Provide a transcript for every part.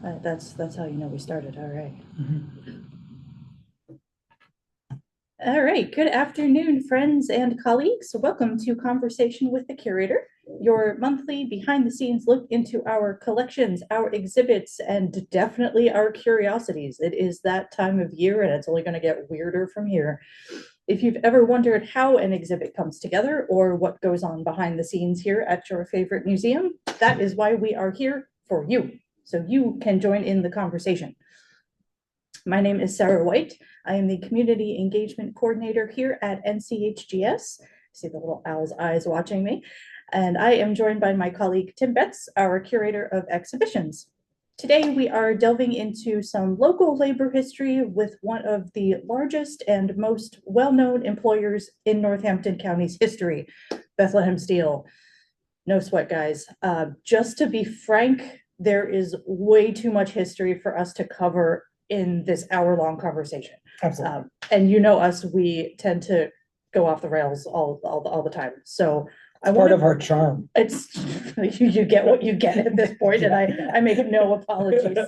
That's how you know we started. All right. Mhm. All right. Good afternoon, friends and colleagues. Welcome to Conversation with the Curator, your monthly behind the scenes look into our collections, our exhibits, and definitely our curiosities. It is that time of year and it's only going to get weirder from here. If you've ever wondered how an exhibit comes together or what goes on behind the scenes here at your favorite museum, that is why we are here for you. So you can join in the conversation. My name is Sarah White. I am the Community Engagement Coordinator here at NCHGS. See the little owl's eyes watching me. And I am joined by my colleague Tim Betts, our Curator of Exhibitions. Today, we are delving into some local labor history with one of the largest and most well-known employers in Northampton County's history, Bethlehem Steel. No sweat, guys. Just to be frank, there is way too much history for us to cover in this hour-long conversation. Absolutely. And you know us, we tend to go off the rails all the time. So I It's part want of our charm. it's you get what you get at this point, and I make no apologies.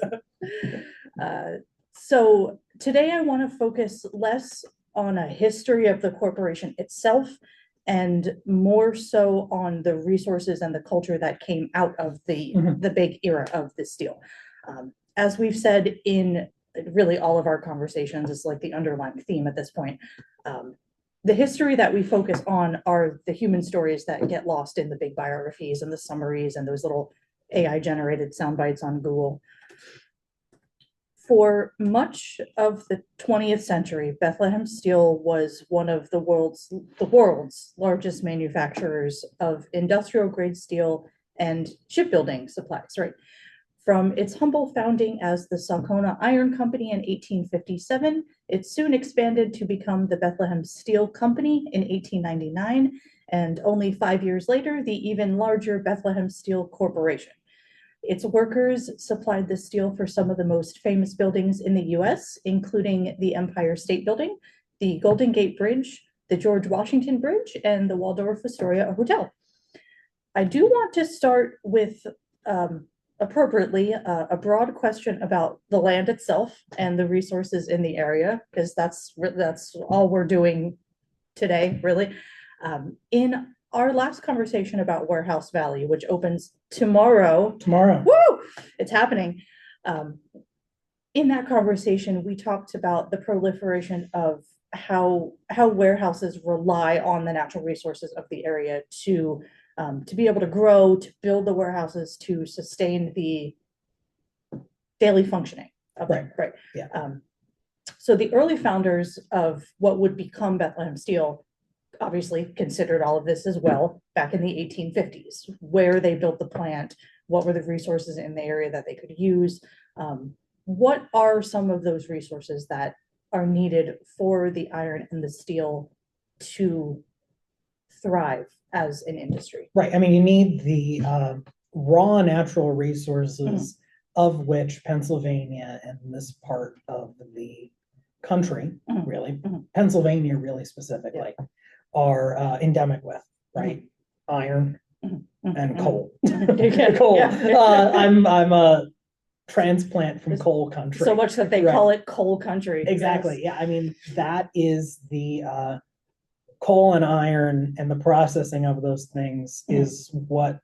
So today I want to focus less on a history of the corporation itself and more so on the resources and the culture that came out of Mhm. the big era of the steel. As we've said in really all of our conversations, is like the underlying theme at this point. The history that we focus on are the human stories that get lost in the big biographies and the summaries and those little AI generated sound bites on Google. For much of the 20th century, Bethlehem Steel was one of the world's largest manufacturers of industrial grade steel and shipbuilding supplies, right? From its humble founding as the Salcona Iron Company in 1857, it soon expanded to become the Bethlehem Steel Company in 1899, and only 5 years later, the even larger Bethlehem Steel Corporation. Its workers supplied the steel for some of the most famous buildings in the US, including the Empire State Building, the Golden Gate Bridge, the George Washington Bridge, and the Waldorf Astoria Hotel. I do want to start with appropriately a broad question about the land itself and the resources in the area, because that's all we're doing today, really. In our last conversation about Warehouse Valley, which opens tomorrow, Tomorrow. woo, it's happening. Um, in that conversation, we talked about the proliferation of how warehouses rely on the natural resources of the area to be able to grow, to build the warehouses, to sustain the daily functioning of them, right? Yeah. So the early founders of what would become Bethlehem Steel obviously considered all of this as well back in the 1850s, where they built the plant, what were the resources in the area that they could use, what are some of those resources that are needed for the iron and the steel to thrive as an industry. Right. I mean, you need the raw natural resources of which Pennsylvania and this part of the country, really, Pennsylvania really specifically, are endemic with, right? Iron and coal. Coal. Yeah. I'm a transplant from coal country. So much that they call it coal country. Exactly. Yes. Yeah. I mean, that is the coal and iron and the processing of those things is what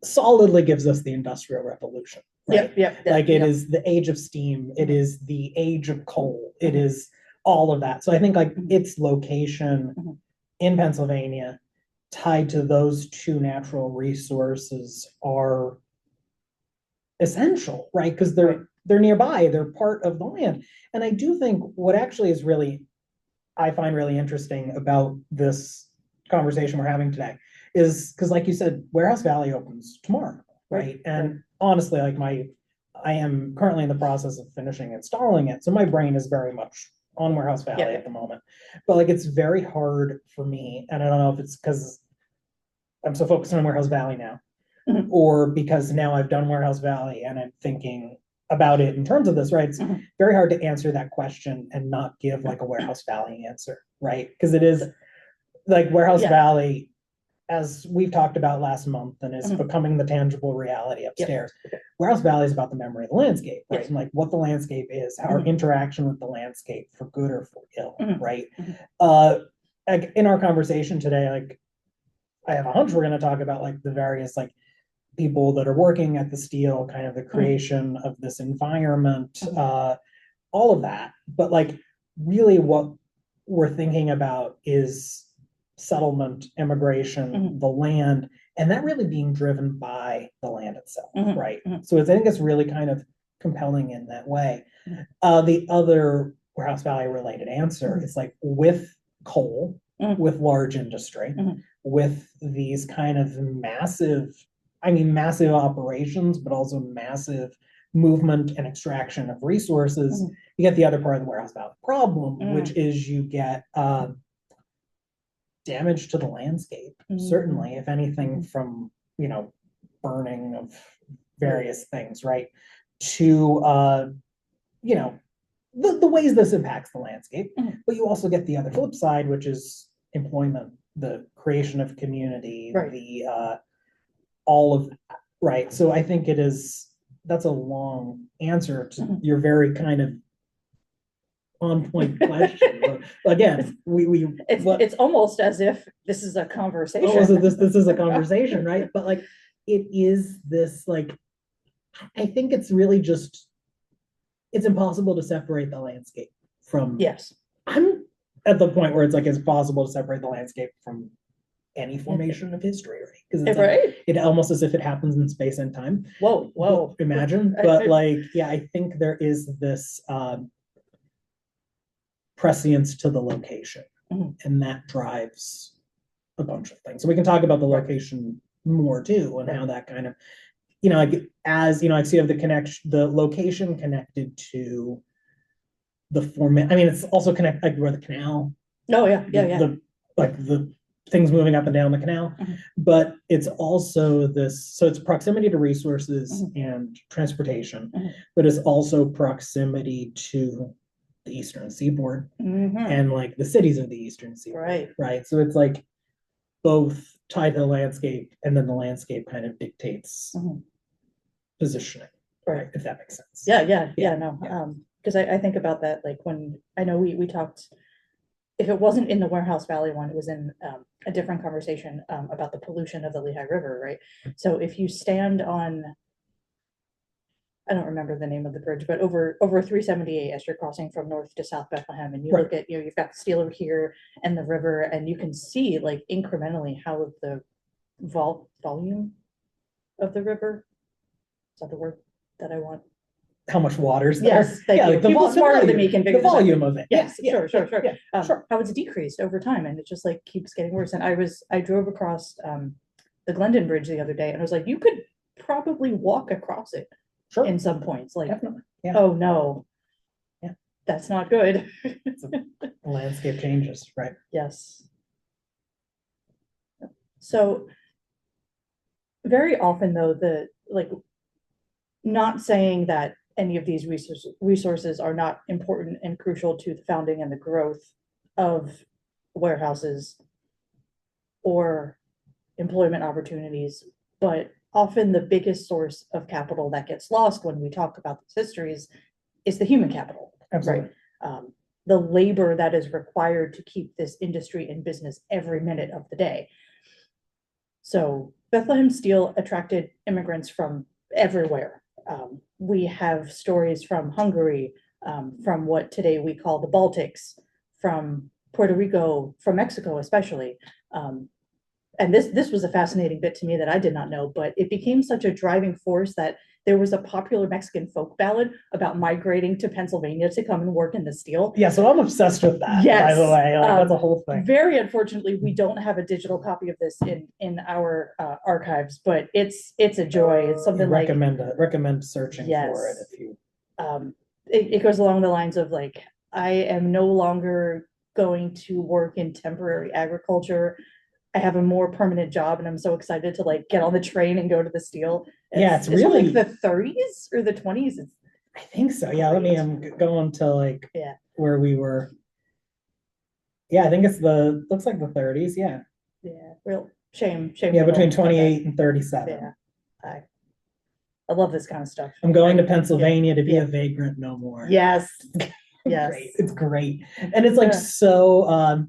solidly gives us the Industrial Revolution. Right? Yep. Like it is the age of steam, it is the age of coal, it is all of that. So I think like its location in Pennsylvania tied to those two natural resources are essential, right? Because they're nearby, they're part of the land. And I do think what actually is really I find really interesting about this conversation we're having today is because, like you said, Warehouse Valley opens tomorrow, right? And honestly, like I am currently in the process of finishing installing it, so my brain is very much on Warehouse Valley at the moment. But like, it's very hard for me, and I don't know if it's because I'm so focused on Warehouse Valley now, or because now I've done Warehouse Valley and I'm thinking about it in terms of this, right? It's very hard to answer that question and not give like a Warehouse Valley answer, right? Because it is like Warehouse Valley as we've talked about last month and is becoming the tangible reality upstairs. Warehouse Valley is about the memory of the landscape, right? And like what the landscape is, our interaction with the landscape for good or for ill, right? In our conversation today, like I have a hunch we're going to talk about like the various like people that are working at the Steel, kind of the creation of this environment, all of that. But like really what we're thinking about is settlement, immigration, the land, and that really being driven by the land itself, right? So I think it's really kind of compelling in that way. The other Warehouse Valley related answer is like with coal, with large industry, with these kind of massive, massive operations, but also massive movement and extraction of resources, you get the other part of the Warehouse Valley problem, which is you get damage to the landscape, certainly, if anything, from, burning of various things, right? To, the ways this impacts the landscape. But you also get the other flip side, which is employment, the creation of community, the, all of that, right? So I think that's a long answer to your very kind of on point question. Again, it's almost as if this is a conversation. This is a conversation, right? But like it is this like I think it's really just it's impossible to separate the landscape from I'm at the point where it's like it's possible to separate the landscape from any formation of history, right? Because it's like, it almost as if it happens in space and time. Whoa. Imagine. But like, yeah, I think there is this prescience to the location, and that drives a bunch of things. So we can talk about the location more too, and how that kind of, like as like so you have the location connected to the format. It's also connected like where the canal. The things moving up and down the canal, but it's also so it's proximity to resources and transportation, but it's also proximity to the Eastern Seaboard and like the cities of the Eastern Seaboard, right? So it's like both tied to the landscape, and then the landscape kind of dictates positioning, right? If that makes sense. Because I think about that, like when I know we talked, if it wasn't in the Warehouse Valley one, it was in a different conversation about the pollution of the Lehigh River, right? So if you stand on, I don't remember the name of the bridge, but over 378 as you're crossing from north to south Bethlehem, and you look at, you've got the Steel over here and the river, and you can see like incrementally how the volume of the river, is that the word that I want? How much water's there? Yes, thank you. People smarter than me can figure the volume of it. Yes, sure. How it's decreased over time, and it just like keeps getting worse. And I drove across the Glendon Bridge the other day, and I was like, you could probably walk across it in some points. Like, oh no, that's not good. Landscape changes, right? Yes. So very often though, not saying that any of these resources are not important and crucial to the founding and the growth of warehouses or employment opportunities, but often the biggest source of capital that gets lost when we talk about these histories is the human capital. Absolutely. Right? The labor that is required to keep this industry in business every minute of the day. So Bethlehem Steel attracted immigrants from everywhere. We have stories from Hungary, from what today we call the Baltics, from Puerto Rico, from Mexico especially. And this was a fascinating bit to me that I did not know, but it became such a driving force that there was a popular Mexican folk ballad about migrating to Pennsylvania to come and work in the steel. Yeah, so I'm obsessed with that, by the way. That's a whole thing. Very unfortunately, we don't have a digital copy of this in our archives, but it's a joy. It's something recommend searching for it if you. It goes along the lines of like, I am no longer going to work in temporary agriculture. I have a more permanent job, and I'm so excited to like get on the train and go to the steel. It's really like the 30s or the 20s. I think so. Yeah, let me going to like where we were. Yeah, I think it's looks like the 30s. Yeah. Yeah, real Shame. Yeah, between little- 28 and 37. Yeah, I love this kind of stuff. I'm going to Right. Pennsylvania to be Yeah. a vagrant no more. Yes, yes. Great. It's great. And it's like Yeah. so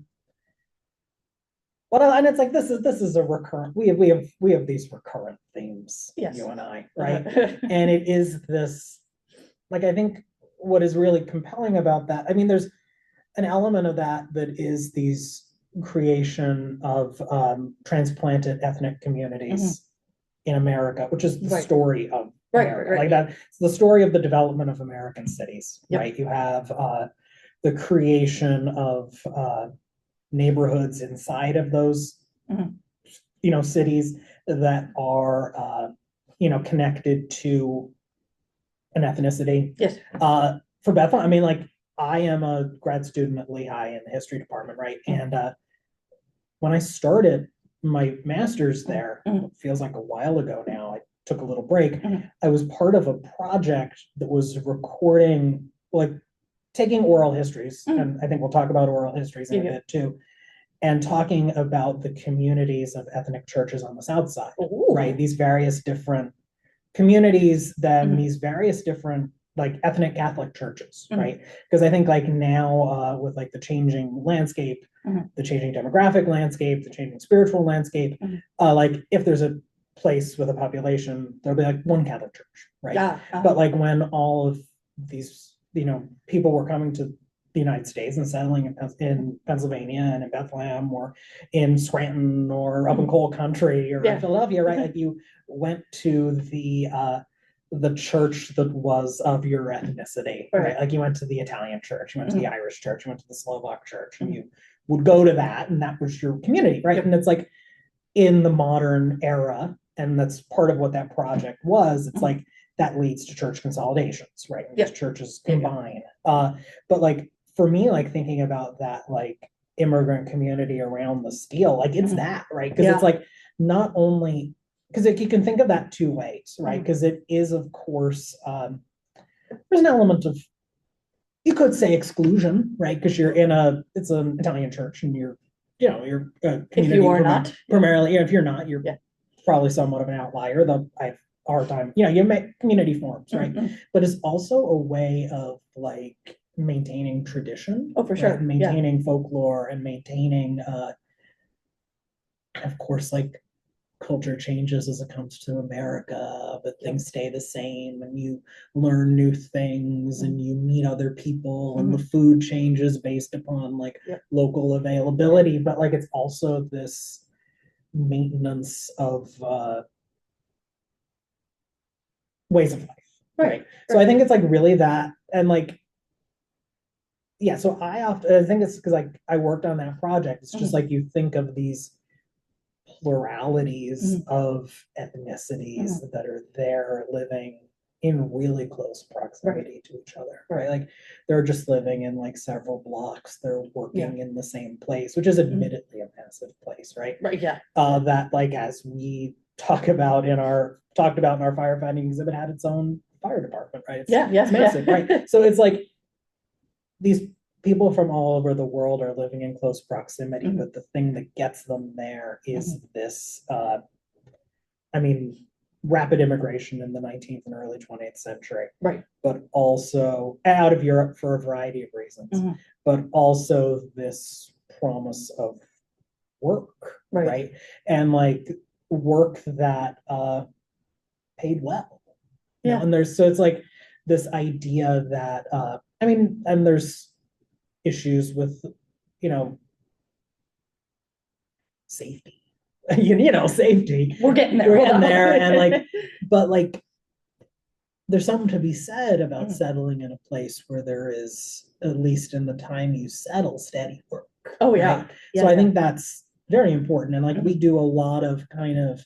and it's like this is a recurrent, we have these recurrent themes, Yes. you and I, right? And it is this, like, I think what is really compelling about that, I mean, there's an element of that is these creation of transplanted ethnic communities in America, which is the Right. story of Right, America. right, Like yeah. it's the story of the development of American cities, Yep. right? You have the creation of neighborhoods inside of those, Mhm. cities that are, connected to an ethnicity. Yes. For Bethlehem, I mean, like, I am a grad student at Lehigh in the history department, right? And when I started my master's there, it feels like a while ago now, I took a little break. I was part of a project that was recording, like, taking oral histories, and I think we'll talk about oral histories in a bit too, and talking about the communities of ethnic churches on the South Side, right? These various different communities, then these various different like ethnic Catholic churches, right? Because I think like now with like the changing landscape, the changing demographic landscape, the changing spiritual landscape, like if there's a place with a population, there'll be like one Catholic church, right? Yeah. But like when all of these, people were coming to the United States and settling in Pennsylvania and in Bethlehem or in Scranton or up in coal country or in Philadelphia, right? Like you went to the church that was of your ethnicity, right? Like you went to the Italian church, you went to the Irish church, you went to the Slovak church, and you would go to that, and that was your community, right? And it's like in the modern era, and that's part of what that project was. It's like that leads to church consolidations, right? And these churches combine. But like for me, like thinking about that, like immigrant community around the steel, like it's that, right? Because it's like not only because you can think of that two ways, right? Because it is, of course, there's an element of, you could say exclusion, right? Because it's an Italian church and you're a community. If you are not. Primarily, if you're not, you're probably somewhat of an outlier, though I have a hard time, you make community forms, right? But it's also a way of like maintaining tradition. Oh, for sure. And maintaining folklore and maintaining, of course, like culture changes as it comes to America, but things stay the same and you learn new things and you meet other people and the food changes based upon like local availability. But like it's also this maintenance of ways of life. Right. So I think it's like really that, and like, yeah, so I think it's because like I worked on that project. It's just like you think of these pluralities of ethnicities that are there living in really close proximity to each other, right? Like they're just living in like several blocks, they're working in the same place, which is admittedly a massive place, right? Right, yeah. That like as we talked about in our firefighting exhibit had its own fire department, right? It's massive, right? So it's like these people from all over the world are living in close proximity, but the thing that gets them there is this, rapid immigration in the 19th and early 20th century. Right. But also out of Europe for a variety of reasons, but also this promise of work, right? And like work that paid well. And it's like this idea that, and there's issues with, safety, safety. We're getting there. We're getting there. And like, but like, there's something to be said about settling in a place where there is, at least in the time you settle, steady work. Oh yeah. Right? So I think that's very important. And like, we do a lot of kind of,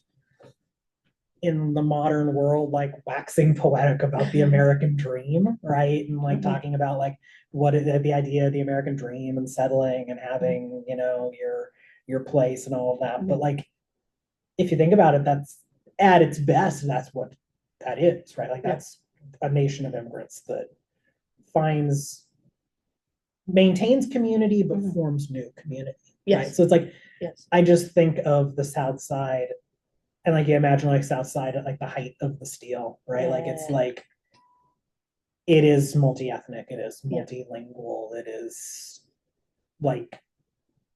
in the modern world, like waxing poetic about the American dream, right? And like talking about like the idea of the American dream and settling and having, your place and all of that. But like, if you think about it, that's at its best, that's what that is, right? Like that's a nation of immigrants that maintains community, but forms new community. Yes. Right? So it's like Yes. I just think of the South Side, and like you imagine like South Side at like the height of the steel, right? Like it's Yeah. like it is multi-ethnic, it is Yeah. multilingual, it is like,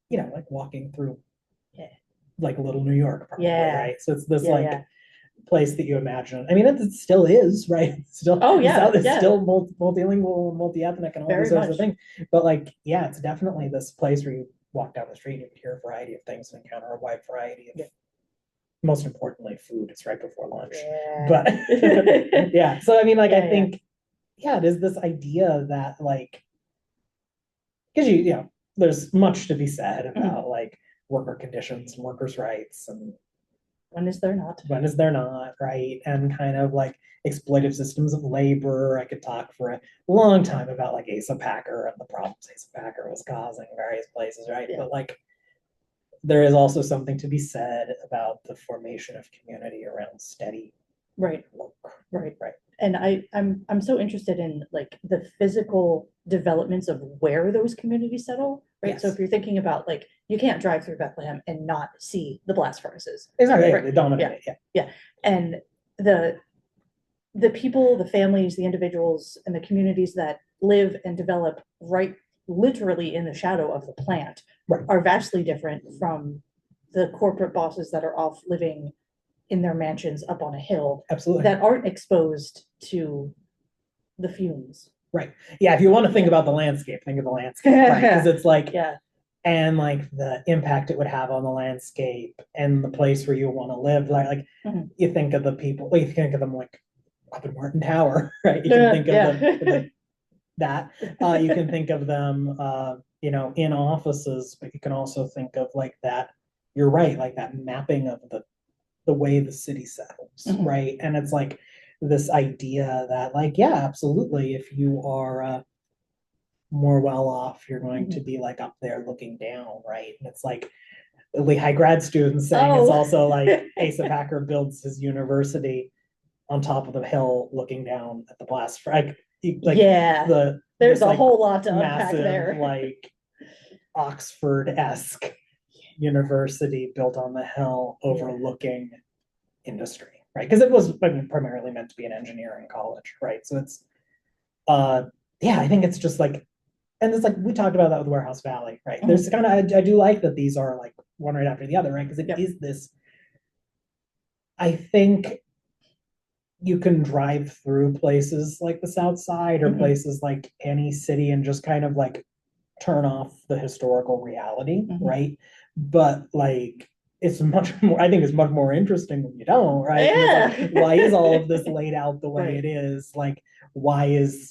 you know, like walking through Yeah. like little New York, probably, Yeah. right? So it's this Yeah. like Yeah. place that you imagine. I mean, it still is, right? It's still Oh the yeah. South is Yeah. still multilingual, multi-ethnic, and all these Very sorts of much. things. But like, yeah, it's definitely this place where you walk down the street and you can hear a variety of things and encounter a wide variety of, Yeah. most importantly, food. It's right before lunch. Yeah. But yeah, so I mean, like, I Yeah. Yeah. think, yeah, it is this idea that like, because you know, there's much to be said about like worker conditions and workers' rights and When is there not? when is there not, right? And kind of like exploitive systems of labor. I could talk for a long time about like Asa Packer and the problems Asa Packer was causing in various places, right? Yeah. But like there is also something to be said about the formation of community around steady Right. work. Right. Right. And I'm so interested in like the physical developments of where those communities settle, right? So Yes. if you're thinking about like you can't drive through Bethlehem and not see the blast furnaces. Exactly. Right. They dominate Yeah. it. Yeah. Yeah. And the the people, the families, the individuals, and the communities that live and develop right literally in the shadow of the plant Right. are vastly different from the corporate bosses that are off living in their mansions up on a hill Absolutely. that aren't exposed to the fumes. Right. Yeah. If you want to think about the landscape, think of the landscape, right? Because it's like, Yeah. and like the impact it would have on the landscape and the place where you want to live. Like you think of the people, well, you think of them like up in Martin Tower, right? You can think of Yeah. that. You can think of them, you know, in offices, but you can also think of like that. You're right, like that mapping of the way the city settles, right? And it's like this idea that, like, yeah, absolutely, if you are more well off, you're going to be like up there looking down, right? And it's like the Lehigh grad students saying it's also like Asa Packer builds his university on top of the hill looking down at the blast. Like Yeah. There's a like whole lot to unpack massive there. like Oxford-esque university built on the hill overlooking industry, right? Because it was primarily meant to be an engineering college, right? So it's yeah, I think it's just like, and it's like we talked about that with Warehouse Valley, right? There's kind of I do like that these are like one right after the other, right? Because it is this. I think you can drive through places like the South Side or places like any city and just kind of like turn off the historical reality, right? But like it's much more, I think it's much more interesting when you don't, right? Yeah. Like, why is all of this laid out the way it is? Like, why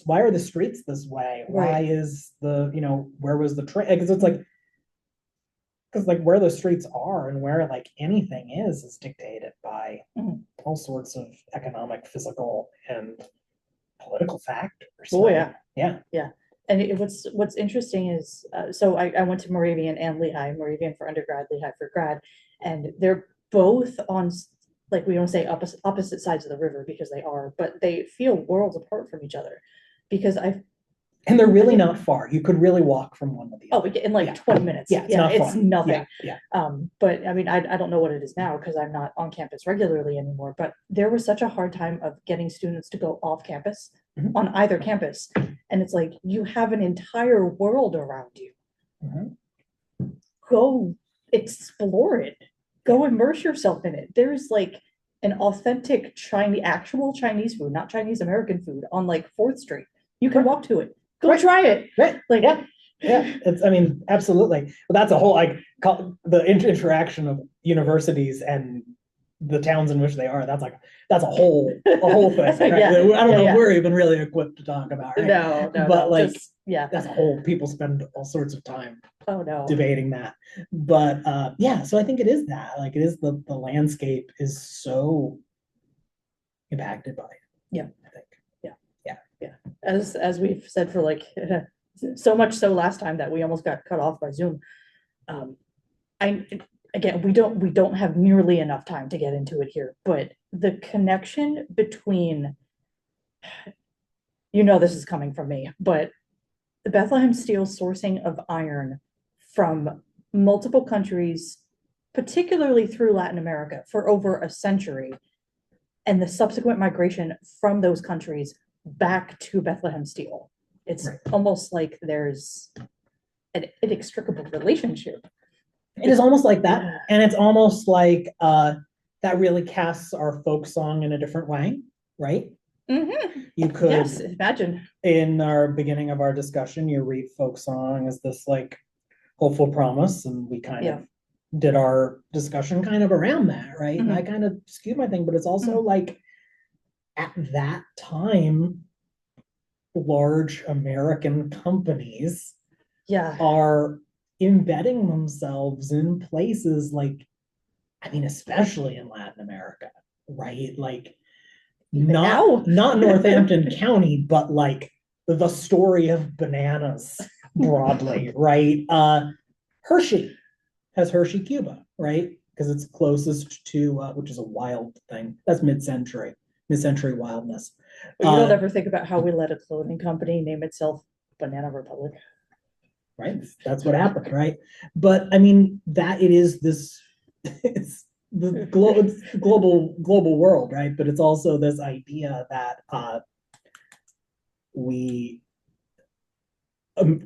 are the streets this way? Why is the, you know, where was the train? Because it's like, because like where the streets are and where like anything is dictated by all sorts of economic, physical, and political factors. Oh right? Yeah. And what's interesting is, so I went to Moravian and Lehigh, Moravian for undergrad, Lehigh for grad, and they're both on, like, we don't say opposite sides of the river because they are, but they feel worlds apart from each other because and they're really not far. You could really walk from one to the other. In like 20 minutes. Yeah, it's nothing. Yeah. But I mean, I don't know what it is now because I'm not on campus regularly anymore, but there was such a hard time of getting students to go off campus on either campus. And it's like, you have an entire world around you. Go explore it. Go immerse yourself in it. There's like an authentic actual Chinese food, not Chinese American food on like 4th Street. You can walk to it. Go try it. Right. Like, yeah. It's, I mean, absolutely. But that's a whole, like, the interaction of universities and the towns in which they are. That's a whole thing. Right? I don't know if we're even really equipped to talk about. Right? No, but like, just, that's a whole. People spend all sorts of time. Oh no. Debating that, but yeah. So I think it is that. Like, it is the landscape is so impacted by it. Yeah. I think. Yeah. As we've said for like so much so last time that we almost got cut off by Zoom. We don't have nearly enough time to get into it here, but the connection between, this is coming from me, but the Bethlehem Steel sourcing of iron from multiple countries particularly through Latin America for over a century, and the subsequent migration from those countries back to Bethlehem Steel. It's Right. almost like there's an inextricable relationship. It is almost like that. And it's almost like that really casts our folk song in a different way, right? Mm-hmm. You could, Yes, imagine. in our beginning of our discussion, you read folk song as this like hopeful promise, and we kind of did our discussion kind of around that, right? And I kind of skewed my thing, but it's also like at that time, large American companies are embedding themselves in places like, I mean, especially in Latin America, right? Like not Northampton County, but like the story of bananas broadly, right? Hershey has Hershey, Cuba, right? Because it's closest to, which is a wild thing. That's mid-century wildness. But you don't ever think about how we let a clothing company name itself Banana Republic. Right, that's what happened, right? But I mean, that it is this, it's the global world, right? But it's also this idea that we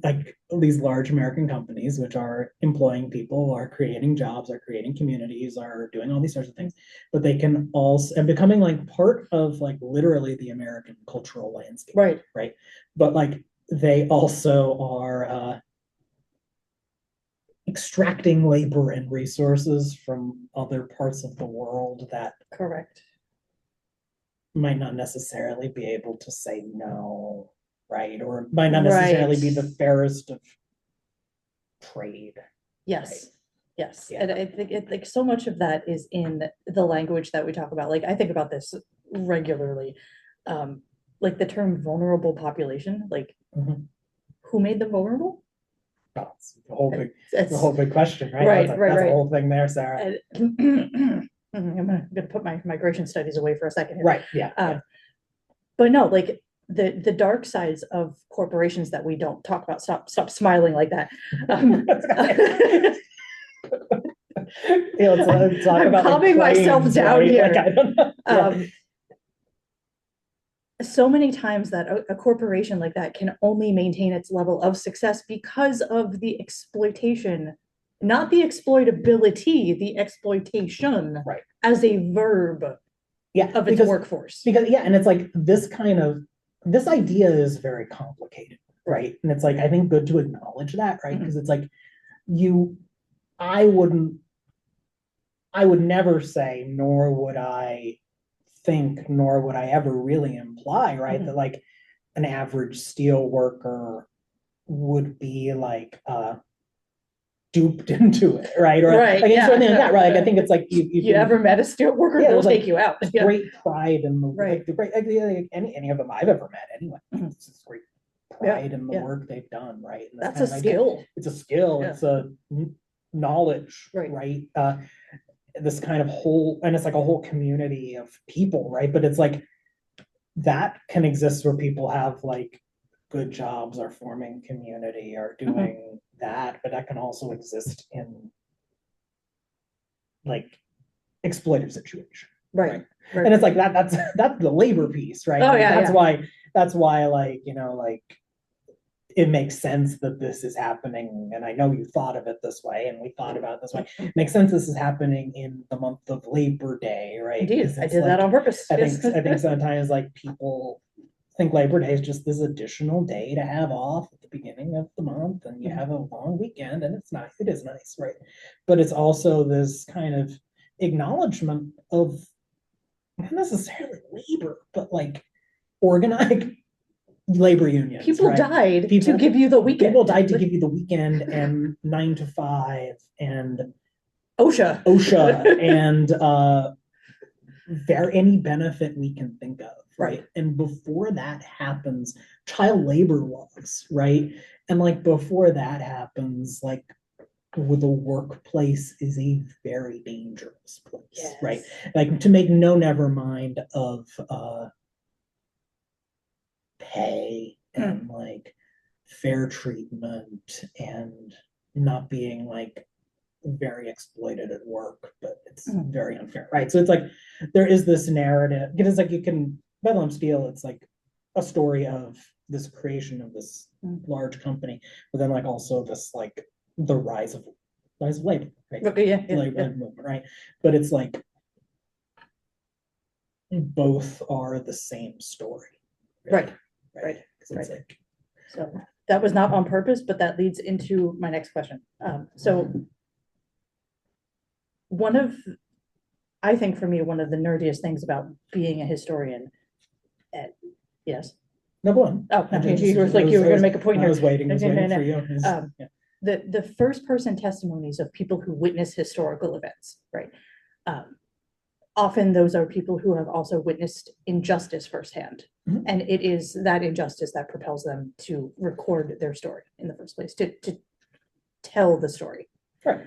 like these large American companies, which are employing people, are creating jobs, are creating communities, are doing all these sorts of things, but they can also, and becoming like part of like literally the American cultural landscape, right? But like they also are extracting labor and resources from other parts of the world that might not necessarily be able to say no, right? Or might not necessarily be the fairest of trade. Yes. Yes. And I think it like so much of that is in the language that we talk about. Like I think about this regularly. Like the term vulnerable population, like who made them vulnerable? Well, it's the whole big question, right? That's a whole thing there, Sarah. I'm gonna put my migration studies away for a second here. Right. Yeah. But no, like the dark sides of corporations that we don't talk about. Stop smiling like that. Let's talk I'm about calming myself down, right? Here. Like, I don't know. So many times that a corporation like that can only maintain its level of success because of the exploitation, not the exploitability, the exploitation, as a verb of its workforce. Because and it's like this idea is very complicated, right? And it's like, I think good to acknowledge that, right? Because it's like I would never say, nor would I think, nor would I ever really imply, right, that like an average steel worker would be like duped into it, right? Or like something like that, right? Like I think it's like you ever met a steel worker, they'll take you out. Great pride in the like any of them I've ever met anyway. It's just great pride in the work they've done, right? And that's a skill. It's a skill. It's a knowledge, right? This kind of whole, and it's like a whole community of people, right? But it's like that can exist where people have like good jobs, are forming community, are doing that, but that can also exist in like exploitive situation, right? And it's like that's the labor piece, right? That's why like like it makes sense that this is happening, and I know you thought of it this way, and we thought about it this way. It makes sense this is happening in the month of Labor Day, right? Indeed, I did that on purpose. I think sometimes like people think Labor Day is just this additional day to have off at the beginning of the month, and you have a long weekend, and it's nice. It is nice, right? But it's also this kind of acknowledgement of not necessarily labor, but like organized labor unions. People died to give you the weekend. People died to give you the weekend and 9 to 5 and OSHA and any benefit we can think of, right? And before that happens, child labor laws, right? And like before that happens, like the workplace is a very dangerous place, right? Like to make never mind of pay and like fair treatment and not being like very exploited at work, but it's very unfair, right? So it's like there is this narrative. It's like you can Bethlehem Steel. It's like a story of this creation of this large company, but then like also this like the rise of labor, right? Okay, yeah. Labor movement, right? But it's like both are the same story, Right. Because it's like so that was not on purpose, but that leads into my next question. So I think for me, one of the nerdiest things about being a historian, yes. Number one. Oh, you were like you were going to make a point here. I was waiting for you. The first person testimonies of people who witness historical events, right? Often those are people who have also witnessed injustice firsthand. And it is that injustice that propels them to record their story in the first place, to tell the story. Right.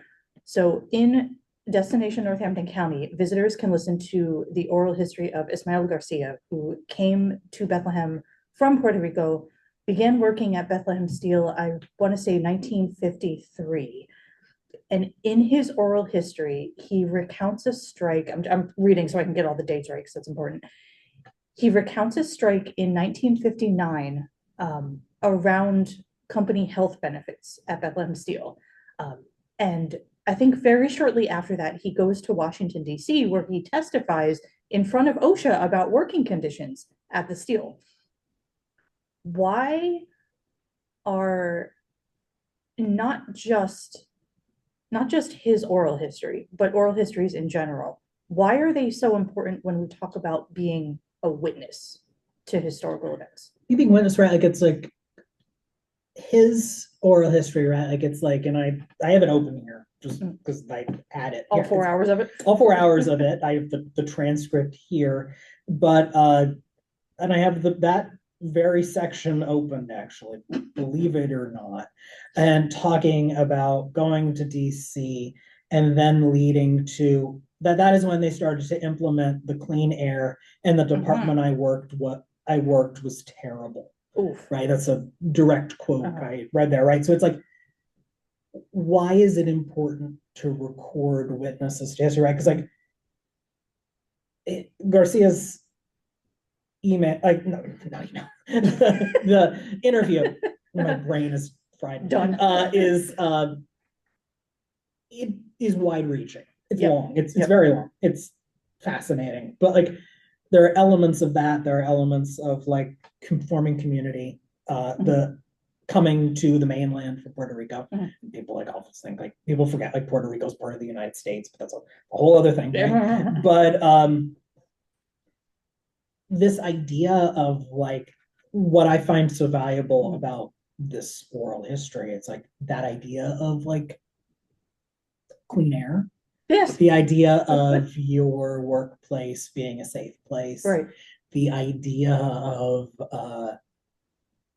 So in Destination Northampton County, visitors can listen to the oral history of Ismael Garcia, who came to Bethlehem from Puerto Rico, began working at Bethlehem Steel, I want to say 1953. And in his oral history, he recounts a strike. I'm reading so I can get all the dates right because that's important. He recounts a strike in 1959 around company health benefits at Bethlehem Steel. And I think very shortly after that, he goes to Washington, D.C., where he testifies in front of OSHA about working conditions at the steel. Why are not just his oral history, but oral histories in general, why are they so important when we talk about being a witness to historical events? You being witness, right? Like it's like his oral history, right? Like it's like, and I have it open here just because I had it. All 4 hours of it? All 4 hours of it. I have the transcript here, but and I have that very section opened, actually, believe it or not, and talking about going to DC and then leading to that is when they started to implement the clean air, and the department I worked was terrible. Oof. Right, that's a direct quote I read there, right? So it's like, why is it important to record witnesses to history, right? Because like Garcia's email, like no email, the interview, my brain is fried. Done. It is wide reaching. It's long. It's very long. It's fascinating, but like there are elements of that. There are elements of like forming community, the coming to the mainland from Puerto Rico. People like often think like people forget like Puerto Rico is part of the United States, but that's a whole other thing. Right? But this idea of like what I find so valuable about this oral history, it's like that idea of like clean air. Yes. The idea of your workplace being a safe place. Right. The idea of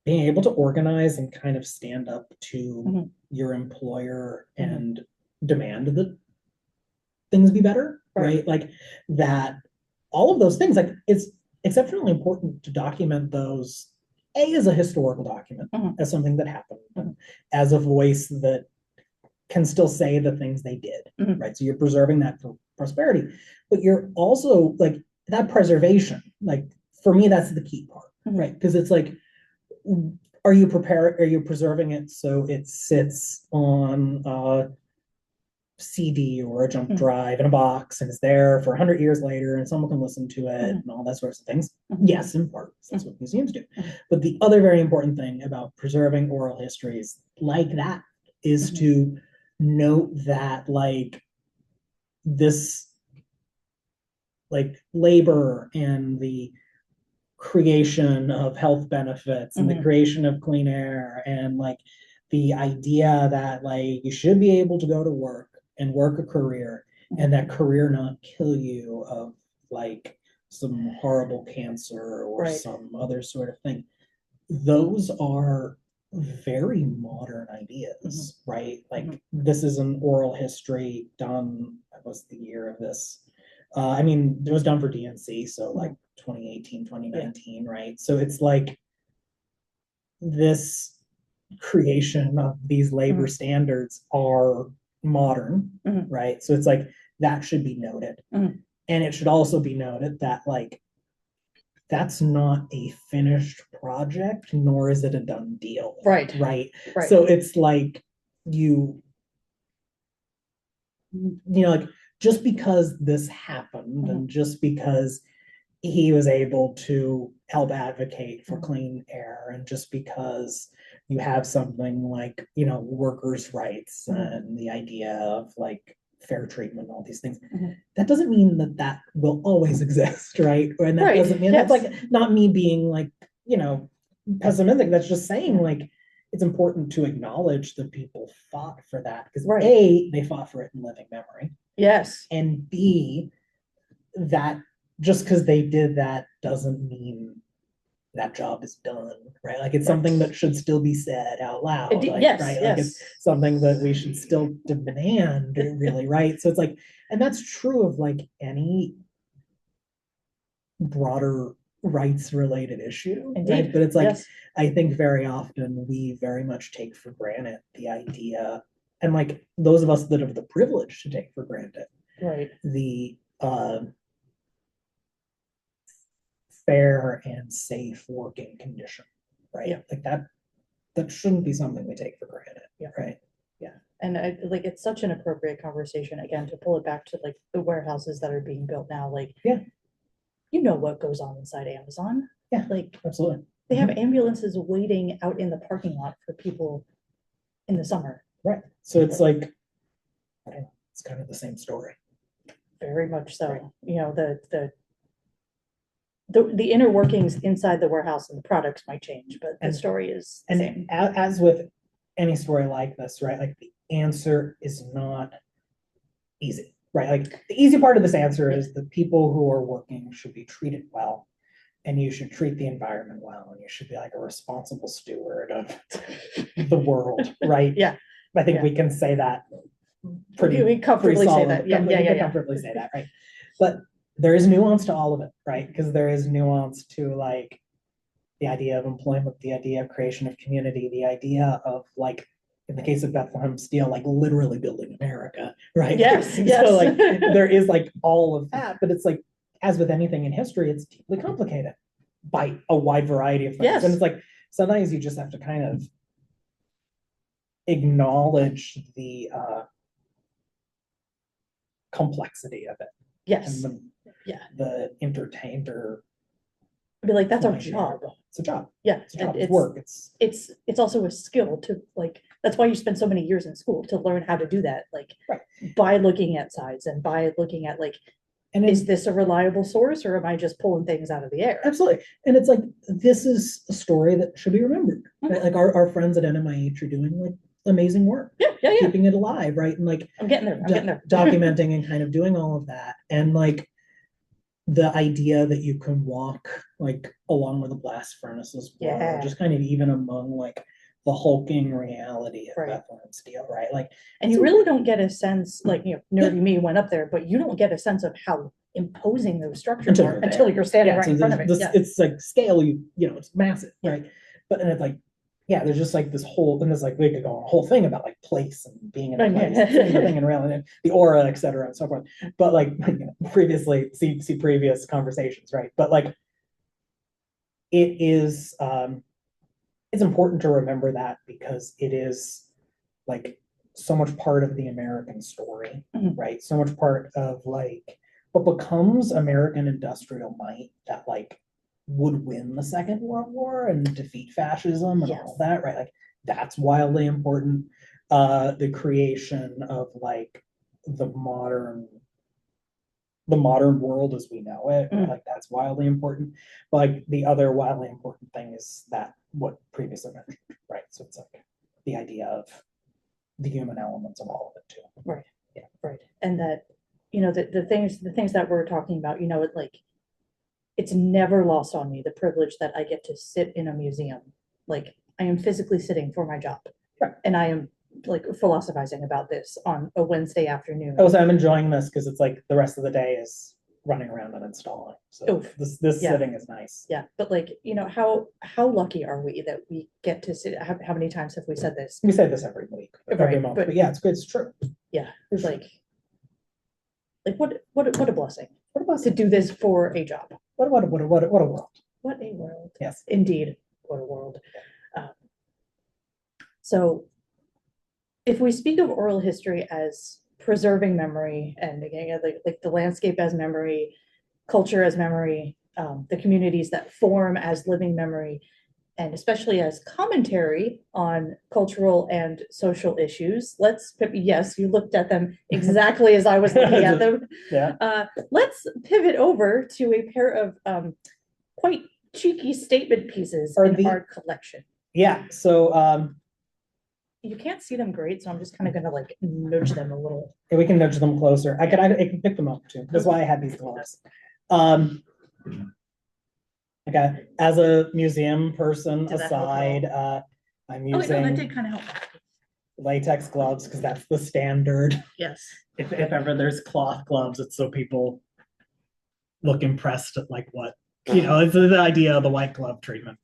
being able to organize and kind of stand up to your employer and demand that things be better, right? Like that, all of those things, like it's exceptionally important to document those, as a historical document, as something that happened, as a voice that can still say the things they did, right? So you're preserving that for prosperity, but you're also like that preservation, like for me, that's the key part, right? Because it's like, are you preserving it so it sits on a CD or a jump drive in a box and it's there for 100 years later and someone can listen to it and all that sorts of things? Yes, in part, that's what museums do. But the other very important thing about preserving oral histories like that is to note that like this like labor and the creation of health benefits and the creation of clean air and like the idea that like you should be able to go to work and work a career and that career not kill you of like some horrible cancer or some other sort of thing. Those are very modern ideas, right? Like this is an oral history done, what was the year of this? I mean, it was done for DNC, so like 2018, 2019, right? So it's like this creation of these labor standards are modern, Mhm. right? So it's like that should be noted. Mhm. And it should also be noted that like that's not a finished project, nor is it a done deal. Right. Right. Right. So it's like you know, like just because this happened Mhm. and just because he was able to help advocate for Mhm. clean air, and just because you have something like, you know, workers' rights Mhm. and the idea of like fair treatment, all these things, Mhm. that doesn't mean that that will always exist, right? And that Right, doesn't mean yes. that's like not me being like, you know, pessimistic. That's just saying like it's important to acknowledge that people fought for that because Right. A, they fought for it in living memory, Yes. and B, that just because they did that doesn't mean that job is done, right? Like it's something that should still be said out loud, like, Yes, right? Like yes. it's something that we should still demand, really, right? So it's like, and that's true of like any broader rights related issue, Indeed. right? But it's like, Yes. I think very often we very much take for granted the idea, and like those of us that have the privilege to take for granted Right. the fair and safe working condition, right? Yeah. Like that shouldn't be something we take for granted, Yeah. right? Yeah. And I like it's such an appropriate conversation again to pull it back to like the warehouses that are being built now. Like, Yeah. You know what goes on inside Amazon. Yeah. Like Absolutely. they have ambulances waiting out in the parking lot for people in the summer. Right. So it's like, I don't know, it's kind of the same story. Very much so. Right. You know, the inner workings inside the warehouse and the products might change, but the story is the same. And as with any story like this, right? Like the answer is not easy, right? Like the easy part of this answer is the people who are working should be treated well, and you should treat the environment well, and you should be like a responsible steward of the world, right? Yeah. I think Yeah. we can say that We comfortably say that. Yeah, we can comfortably say that, right? But there is nuance to all of it, right? Because there is nuance to like the idea of employment, the idea of creation of community, the idea of like, in the case of Bethlehem Steel, like literally building America, right? Yes, Like, yes. so like there is like all of that, but it's like, as with anything in history, it's deeply complicated by a wide variety of things. Yes. And it's like sometimes you just have to kind of acknowledge the complexity of it. Yes. And the entertainer. Be like, that's our job. It's a job. Yeah. It's a job. It's work. It's also a skill to like, that's why you spend so many years in school to learn how to do that. Like by looking at sides and by looking at like, is this a reliable source or am I just pulling things out of the air? Absolutely. And it's like, this is a story that should be remembered, right? Like our friends at NMIH are doing like amazing work. Yeah. Keeping it alive, right? And like I'm getting there. Documenting and kind of doing all of that. And like the idea that you can walk like along where the blast furnaces were, just kind of even among like the hulking reality of Bethlehem Steel, right? Like, and you really don't get a sense, like, you know, nerdy me went up there, but you don't get a sense of how imposing those structures are until you're standing right in front of it. It's like scale, you know, it's massive, right? But and it's like, yeah, there's just like this whole, and there's like, we could go on a whole thing about like place and being in a place, and the thing and reality, and the aura, et cetera, and so forth. But like, you know, previously, see previous conversations, right? But like, it is, it's important to remember that because it is like so much part of the American story, right? So much part of like what becomes American industrial might that like would win the Second World War and defeat fascism and all that, right? Like that's wildly important. The creation of like the modern world as we know it, like that's wildly important. But like the other wildly important thing is that what previously mentioned, right? So it's like the idea of the human elements of all of it too. Right. Yeah. Right. And that, you know, the things that we're talking about, you know, it like, it's never lost on me the privilege that I get to sit in a museum. Like I am physically sitting for my job. Right. And I am like philosophizing about this on a Wednesday afternoon. Oh, so I'm enjoying this because it's like the rest of the day is running around and installing. So this sitting is nice. Yeah. But like, you know, how lucky are we that we get to sit? How many times have we said this? We say this every week, every month. But yeah, it's good. It's true. Yeah, it's like what a blessing What about to do this for a job. what a world. What a world. Yes. Indeed, what a world. Um, so if we speak of oral history as preserving memory and again, like the landscape as memory, culture as memory, the communities that form as living memory, and especially as commentary on cultural and social issues. Yes, you looked at them exactly as I was looking at them. Yeah. Let's pivot over to a pair of quite cheeky statement pieces in our collection. Yeah. So you can't see them great, so I'm just kind of gonna like nudge them a little. Yeah, we can nudge them closer. I can pick them up too. That's why I had these gloves. Okay, as a museum person aside, I'm using that did kind of help. latex gloves because that's the standard. Yes. If ever there's cloth gloves, it's so people look impressed at like what, it's the idea of the white glove treatment.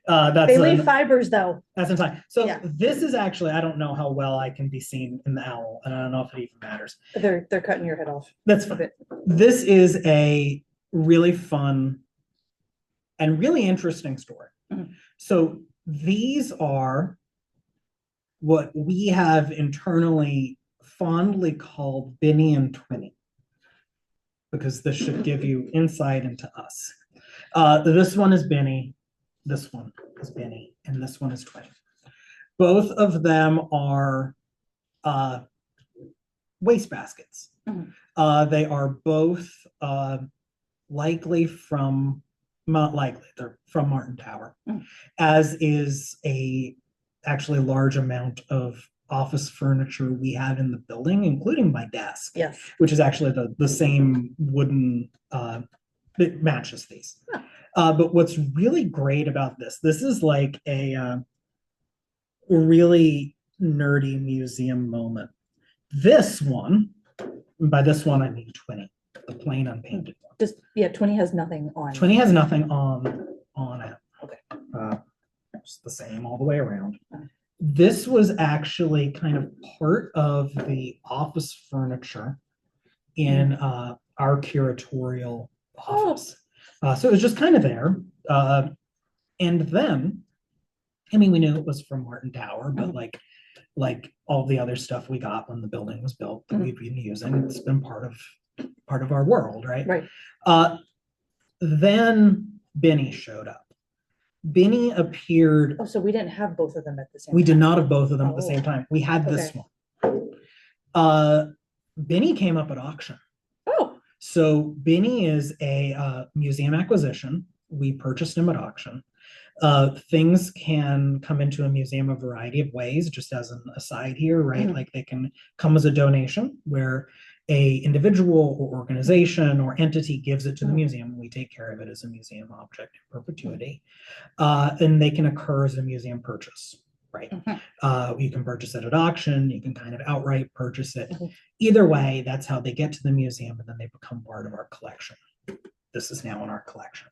They leave fibers though. That's inside. So this is actually, I don't know how well I can be seen in the owl, and I don't know if it even matters. They're cutting your head off. That's fine. This is a really fun and really interesting story. Mm-hmm. So these are what we have internally fondly called Binny and Twinny, because this should give you insight into us. This one is Binny, this one is Binny, and this one is Twinny. Both of them are wastebaskets. Mm-hmm. They are both likely from, not likely, they're from Martin Tower, as is actually a large amount of office furniture we have in the building, including my desk. Yes. Which is actually the same wooden, it matches these. Huh. But what's really great about this is like a really nerdy museum moment. This one, by this one I mean Twinny, the plain unpainted one. Twinny has nothing on. Twinny has nothing on it. Okay. It's the same all the way around. This was actually kind of part of the office furniture in our curatorial office. So it was just kind of there. And then, I mean, we knew it was from Martin Tower, but like all the other stuff we got when the building was built that we've been using, it's been part of our world, right? Right. Then Binny showed up. Binny appeared. Oh, so we didn't have both of them at the same time. We did not have both of them at the same time. We had this one. Binny came up at auction. Oh. So Binny is a museum acquisition. We purchased him at auction. Things can come into a museum a variety of ways, just as an aside here, right? Mm-hmm. Like they can come as a donation where a individual or organization or entity gives it to the museum, and we take care of it as a museum object in perpetuity. And they can occur as a museum purchase, right? Mm-hmm. You can purchase it at auction, you can kind of outright purchase it. Mm-hmm. Either way, that's how they get to the museum, and then they become part of our collection. This is now in our collection.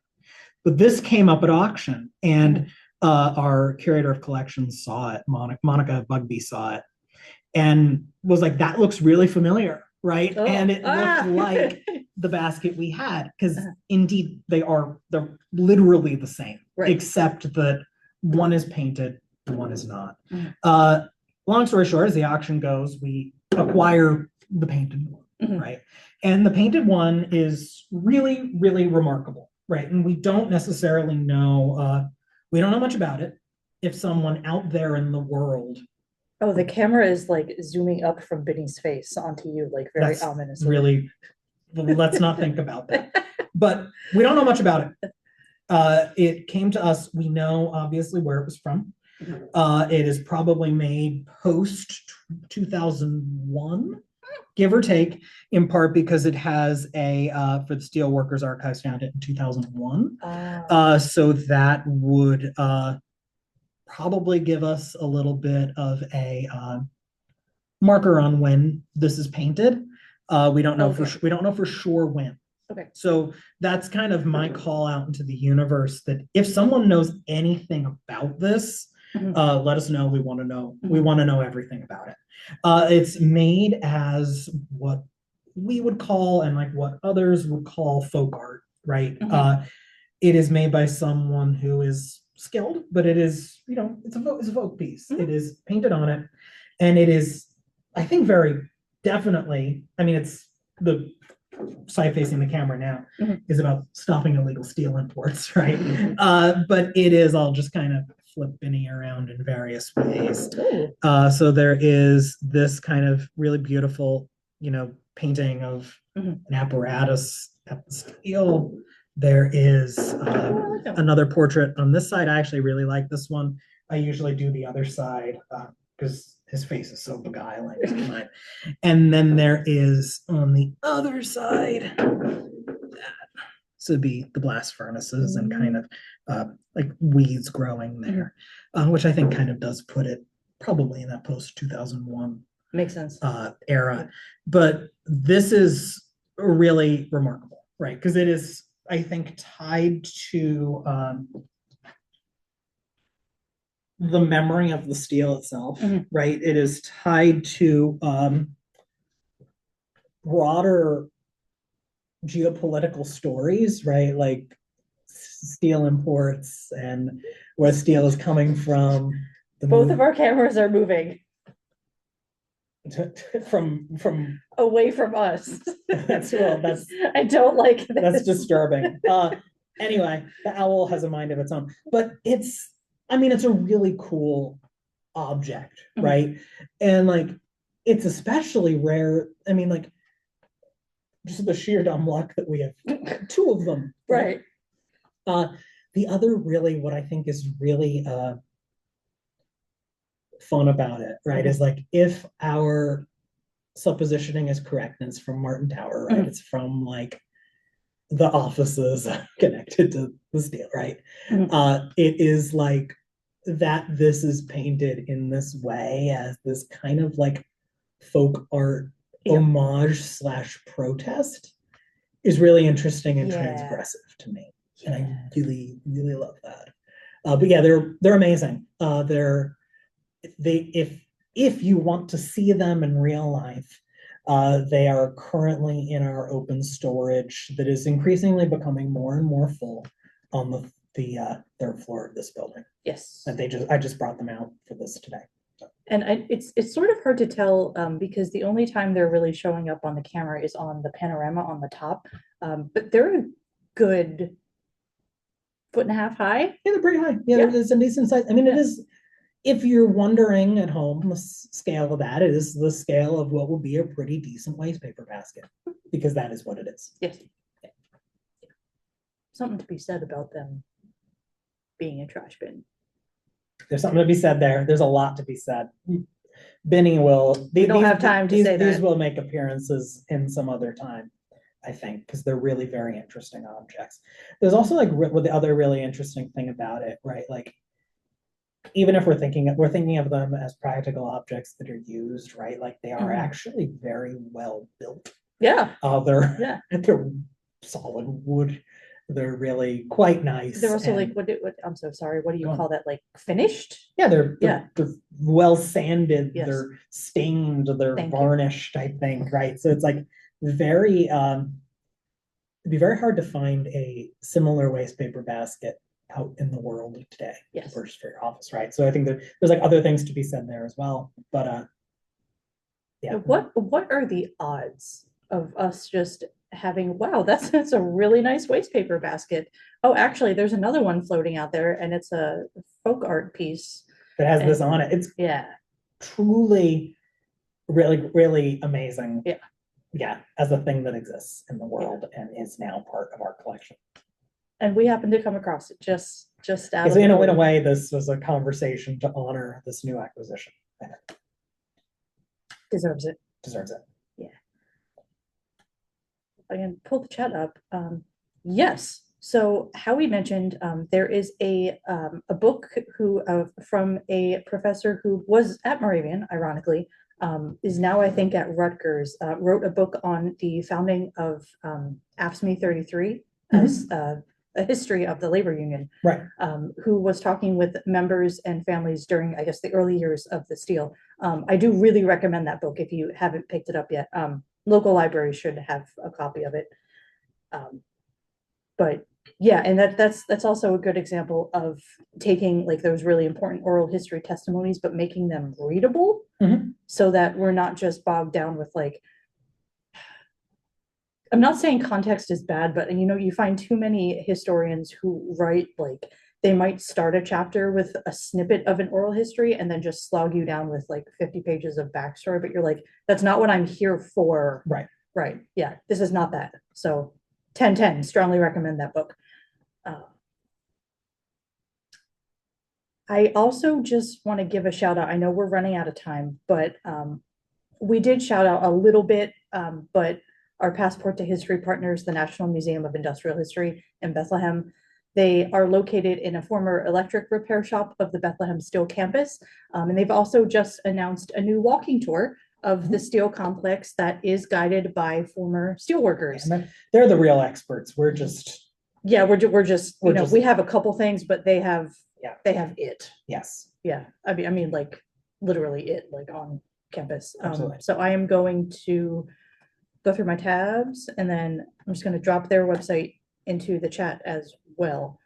But this came up at auction, and our curator of collections saw it, Monica Bugby saw it, and was like, that looks really familiar. Right. Oh. And it looked like the basket we had, because indeed they're literally the same, right, except that one is painted, one is not. Long story short, as the auction goes, we acquire the painted one, right? And the painted one is really, really remarkable, right? And we don't necessarily know, we don't know much about it. If someone out there in the world. Oh, the camera is like zooming up from Binny's face onto you, like very ominously. Really, let's not think about that. But we don't know much about it. It came to us. We know obviously where it was from. It is probably made post 2001, give or take, in part because it has a for the Steelworkers Archives found it in 2001. So that would probably give us a little bit of a marker on when this is painted. We don't know for sure when. Okay. So that's kind of my call out into the universe, that if someone knows anything about this, let us know. We want to know. We want to know everything about it. It's made as what we would call and like what others would call folk art, right? It is made by someone who is skilled, but it is, it's a folk piece. It is painted on it, and it is, I think, very definitely. I mean, it's the side facing the camera now is about stopping illegal steel imports, right? But it is all just kind of flipping around in various ways. So there is this kind of really beautiful, painting of an apparatus at the steel. There is another portrait on this side. I actually really like this one. I usually do the other side because his face is so beguiling. And then there is on the other side, this would be the blast furnaces and kind of like weeds growing there, which I think kind of does put it probably in that post 2001 makes sense era. But this is really remarkable, right? Because it is, I think, tied to the memory of the steel itself, right? It is tied to broader geopolitical stories, right? Like steel imports and where steel is coming from. Both of our cameras are moving from away from us. that's I don't like this. That's disturbing. Anyway, the owl has a mind of its own, but it's a really cool object, right? And like, it's especially rare. I mean, like, just the sheer dumb luck that we have two of them, right? The other really, what I think is really fun about it, right, is like, if our suppositioning is correct, and it's from Martin Tower, right? It's from like the offices connected to the steel, right? It is like that this is painted in this way as this kind of like folk art homage / protest is really interesting and transgressive to me. And I really, really love that. But yeah, they're amazing. If you want to see them in real life, they are currently in our open storage that is increasingly becoming more and more full on the third floor of this building. Yes. And I just brought them out for this today. And it's sort of hard to tell because the only time they're really showing up on the camera is on the panorama on the top. But they're a good 1.5 feet high. Yeah, they're pretty high. Yeah, it's a decent size. I mean, it is, if you're wondering at home, the scale of that, it is the scale of what will be a pretty decent waste paper basket, because that is what it is. Yes. Something to be said about them being a trash bin. There's something to be said there. There's a lot to be said. Benny will. We don't have time to say that. These will make appearances in some other time, I think, because they're really very interesting objects. There's also like the other really interesting thing about it, right? Like, even if we're thinking of them as practical objects that are used, right? Like, they are actually very well built. Yeah. They're solid wood. They're really quite nice. They're also like, what I'm so sorry, what do you call that? Like, finished? Yeah, they're well sanded, yes. They're stained, they're varnished, I think, right? So it's like very it'd be very hard to find a similar waste paper basket out in the world today. Yes. For your office, right? So I think there's like other things to be said there as well. But yeah. What are the odds of us just having, wow, that's a really nice waste paper basket. Oh, actually, there's another one floating out there, and it's a folk art piece that has this on it. It's truly really, really amazing. Yeah, as a thing that exists in the world and is now part of our collection. And we happened to come across it just out of in a way, this was a conversation to honor this new acquisition. Deserves it. Yeah. I can pull the chat up. Yes. So Howie mentioned there is a book from a professor who was at Moravian, ironically, is now, I think, at Rutgers, wrote a book on the founding of AFSCME 33 as a history of the labor union, Right. who was talking with members and families during, I guess, the early years of the steel. I do really recommend that book if you haven't picked it up yet. Local libraries should have a copy of it. But yeah, and that's also a good example of taking like those really important oral history testimonies, but making them readable, so that we're not just bogged down with like, I'm not saying context is bad, but you find too many historians who write like they might start a chapter with a snippet of an oral history and then just slog you down with like 50 pages of backstory, but you're like, that's not what I'm here for. Right. Right. Yeah, this is not that. So 1010, strongly recommend that book. I also just want to give a shout out. I know we're running out of time, but we did shout out a little bit, but our Passport to History partners, the National Museum of Industrial History in Bethlehem, they are located in a former electric repair shop of the Bethlehem Steel campus. And they've also just announced a new walking tour of the steel complex that is guided by former steel workers. And they're the real experts. We're just, yeah, we're just, we have a couple things, but they have, they have it. Yes. Yeah. I mean, like literally it, like on campus. Absolutely. So I am going to go through my tabs and then I'm just going to drop their website into the chat as well.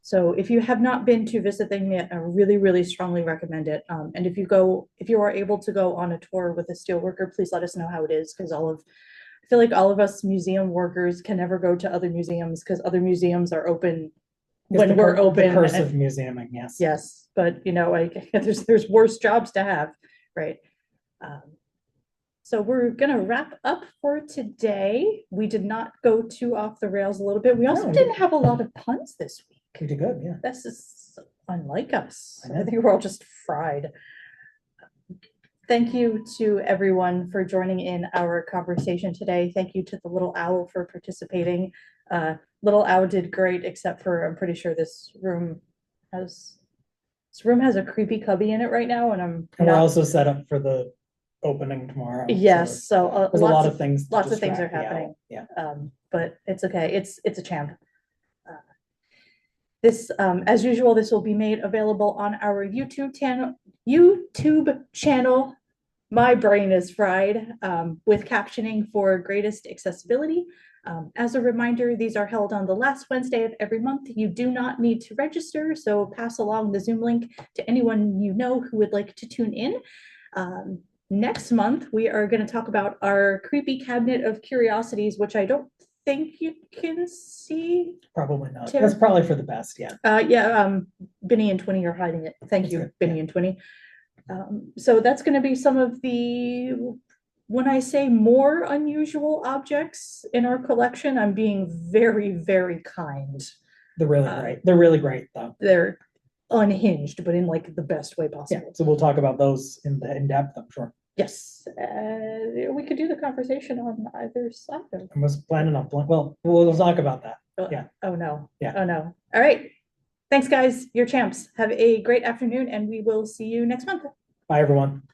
So if you have not been to visit them yet, I really, really strongly recommend it. And if you are able to go on a tour with a steelworker, please let us know how it is, because I feel like all of us museum workers can never go to other museums because other museums are open when we're open. The curse of museuming, yes. Yes, but like there's worse jobs to have, right? So we're gonna wrap up for today. We did not go too off the rails a little bit. We also didn't have a lot of puns this week. We did good, yeah. This is unlike us. I think we're all just fried. Thank you to everyone for joining in our conversation today. Thank you to the Little Owl for participating. Little Owl did great, except for I'm pretty sure this room has a creepy cubby in it right now, and we're also set up for the opening tomorrow. Yes, so there's a lot of things. Lots of things are happening. Yeah. But it's okay. It's a champ. This, as usual, this will be made available on our YouTube channel. My brain is fried, with captioning for greatest accessibility. As a reminder, these are held on the last Wednesday of every month. You do not need to register, so pass along the Zoom link to anyone you know who would like to tune in. Next month, we are going to talk about our creepy cabinet of curiosities, which I don't think you can see. Probably not. That's probably for the best, yeah. Benny and Twinny are hiding it. Thank you, Benny and Twinny. So that's going to be some of the, when I say more unusual objects in our collection, I'm being very, very kind. They're really great. They're really great, though. They're unhinged, but in like the best way possible. Yeah, so we'll talk about those in depth, I'm sure. Yes, we could do the conversation on either side. I was planning on, well, we'll talk about that. Yeah. Oh no. Yeah. Oh no. All right. Thanks, guys. You're champs. Have a great afternoon, and we will see you next month. Bye, everyone.